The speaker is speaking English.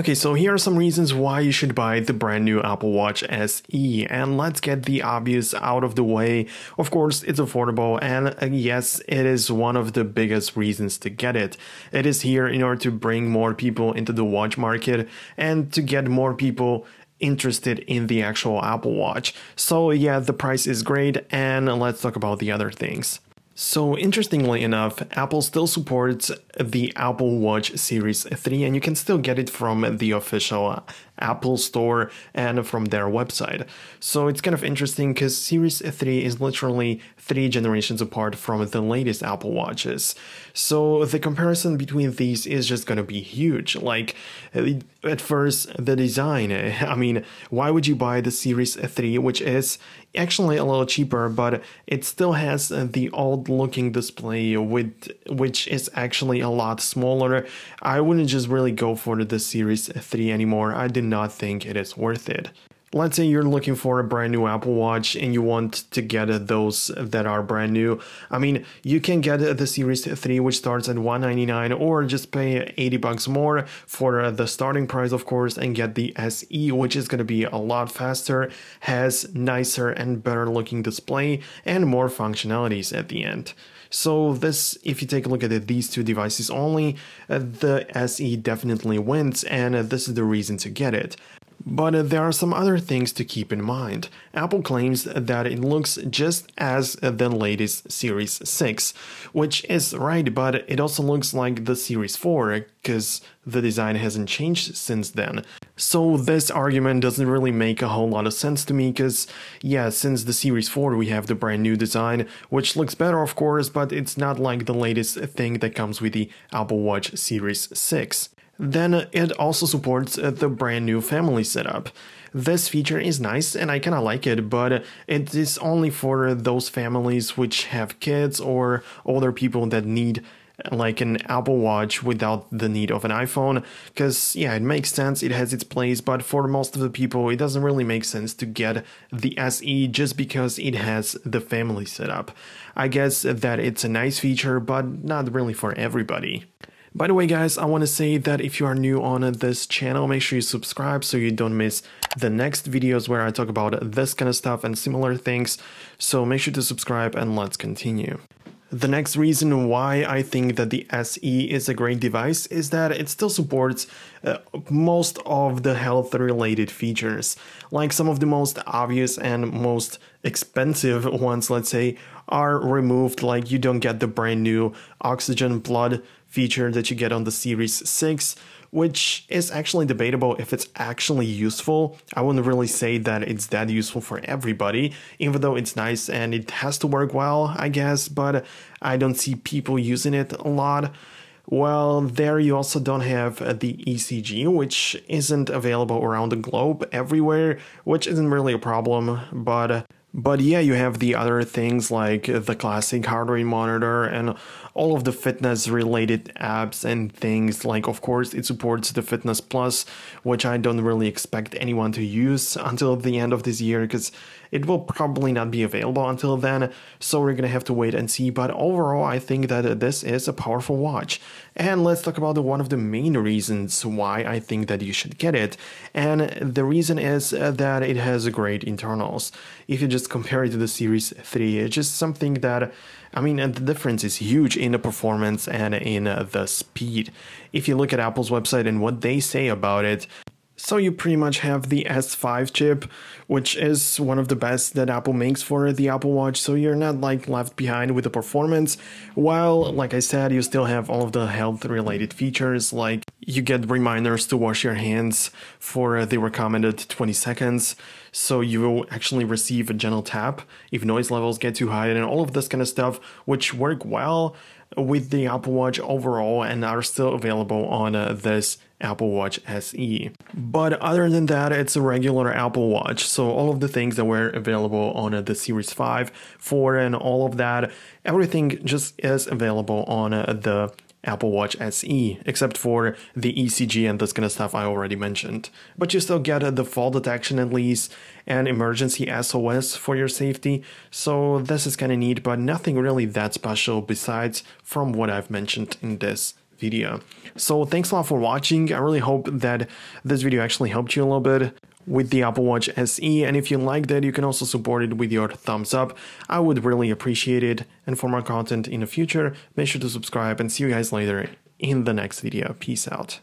Okay, so here are some reasons why you should buy the brand new Apple Watch SE, and let's get the obvious out of the way. Of course, it's affordable, and yes, it is one of the biggest reasons to get it. It is here in order to bring more people into the watch market and to get more people interested in the actual Apple Watch. So yeah, the price is great, and let's talk about the other things. So interestingly enough, Apple still supports the Apple Watch Series 3 and you can still get it from the official Apple Store and from their website. So it's kind of interesting because Series 3 is literally 3 generations apart from the latest Apple Watches. So the comparison between these is just going to be huge. Like at first, the design, I mean, why would you buy the Series 3, which is actually a little cheaper, but it still has the old looking display which is actually a lot smaller. I wouldn't just really go for the Series 3 anymore. I do not think it is worth it. Let's say you're looking for a brand new Apple Watch and you want to get those that are brand new. I mean, you can get the Series 3, which starts at $199, or just pay $80 more for the starting price, of course, and get the SE, which is going to be a lot faster, has nicer and better looking display, and more functionalities at the end. So this, if you take a look at these two devices only, the SE definitely wins, and this is the reason to get it. But there are some other things to keep in mind. Apple claims that it looks just as the latest Series 6, which is right, but it also looks like the Series 4 because the design hasn't changed since then. So this argument doesn't really make a whole lot of sense to me because, yeah, since the Series 4 we have the brand new design, which looks better of course, but it's not like the latest thing that comes with the Apple Watch Series 6. Then it also supports the brand new family setup. This feature is nice and I kind of like it, but it is only for those families which have kids or older people that need like an Apple Watch without the need of an iPhone, because yeah, it makes sense, it has its place, but for most of the people it doesn't really make sense to get the SE just because it has the family setup. I guess that it's a nice feature, but not really for everybody. By the way guys, I want to say that if you are new on this channel, make sure you subscribe so you don't miss the next videos where I talk about this kind of stuff and similar things. So make sure to subscribe and let's continue. The next reason why I think that the SE is a great device is that it still supports most of the health-related features. Like some of the most obvious and most expensive ones, let's say, are removed, like you don't get the brand new oxygen blood feature that you get on the Series 6, which is actually debatable if it's actually useful. I wouldn't really say that it's that useful for everybody, even though it's nice and it has to work well, I guess, but I don't see people using it a lot. Well, there you also don't have the ECG, which isn't available around the globe everywhere, which isn't really a problem, but yeah, you have the other things like the classic heart rate monitor and all of the fitness related apps and things. Like, of course, it supports the Fitness Plus, which I don't really expect anyone to use until the end of this year because it will probably not be available until then. So we're gonna have to wait and see. But overall, I think that this is a powerful watch. And let's talk about one of the main reasons why I think that you should get it. And the reason is that it has great internals. If you just compare it to the Series 3, it's just something that, I mean, the difference is huge in the performance and in the speed. If you look at Apple's website and what they say about it, so you pretty much have the S5 chip, which is one of the best that Apple makes for the Apple Watch, so you're not like left behind with the performance, while, like I said, you still have all of the health related features, like you get reminders to wash your hands for the recommended 20 seconds, so you will actually receive a gentle tap if noise levels get too high, and all of this kind of stuff, which work well with the Apple Watch overall and are still available on this Apple Watch SE. But other than that, it's a regular Apple Watch, so all of the things that were available on the Series 5, 4 and all of that, everything just is available on the Apple Watch SE, except for the ECG and this kind of stuff I already mentioned. But you still get the fall detection at least, and emergency SOS for your safety, so this is kind of neat, but nothing really that special besides from what I've mentioned in this video. So thanks a lot for watching. I really hope that this video actually helped you a little bit with the Apple Watch SE, and if you liked it, you can also support it with your thumbs up. I would really appreciate it, and for more content in the future, make sure to subscribe, and see you guys later in the next video. Peace out.